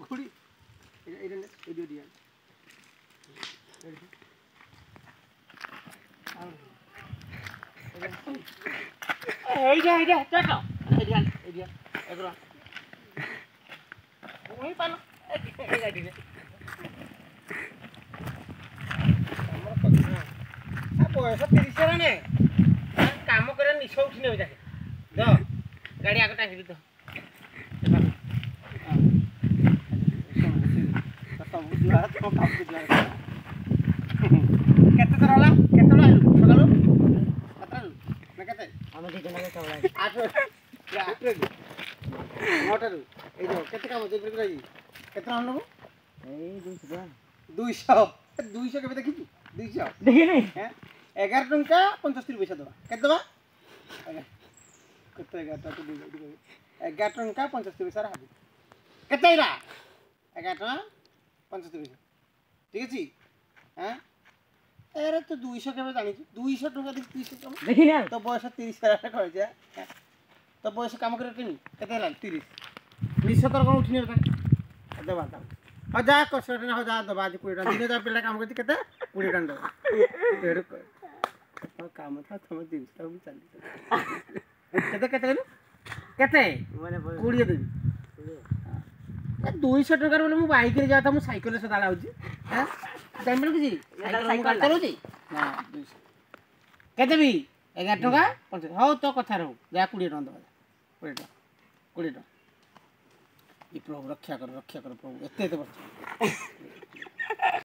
ঘুড়ি এটা ভিডিও দিয়া এইটা চাকা এইটা এগুলো ওই পালো এই গাড়িতে আমার কথা না বয়স 30 এর না কাম করে নিশা উঠি নেবে দেখে দ গাড়ি আগটা হিলি তো কেতে ধরলা কেতে লাইলু সকালু কতলু না কেতে আমি দিতে না সবাই 8 9টারু এই যে কেতে কাম হচ্ছে ব্রেক রাই কেতে আনলো এই 200 কেবে দেখিছি 200 দেখি নাই হ্যাঁ 11 টাকা 75 পয়সা দেবা কেতে দেবা কত 11 টাকা তো 11 টাকা 75 পয়সা রাখবি কেতে এরা 11 টাকা 75 পয়সা ঠিক আছে হ্যাঁ এরে তো 200 কেবে জানিস 200 টাকা দিস 200 কাম দেখি না তো বয়স 30 টাকা হয়ে যায় তো বয়স কাম করে কিনি কেতে লাগ 30 200 টাকা উঠি নেবে দেবা দাও যা কষ্ট না যা দেবা আজ 20 টাকা দিনে যা পিলা কাম করতে কেতে 20 টাকা দেবা এর তো কাম था তুমি 200 টাকা भी চালি কেতে কেতে কেতে মানে 20 দেবি 200 টাকার বলে মু বাইক রে যাতা মু সাইকেল সে দালা হউজি হ্যাঁ জানবেন কি সাইকেল চালুছি না 200 কেতে বি 11 টাকা 50 হও তো কথা রহু যা 20 টাকা দেবা 20 টাকা ये प्रभु रक्षा करो प्रभु एते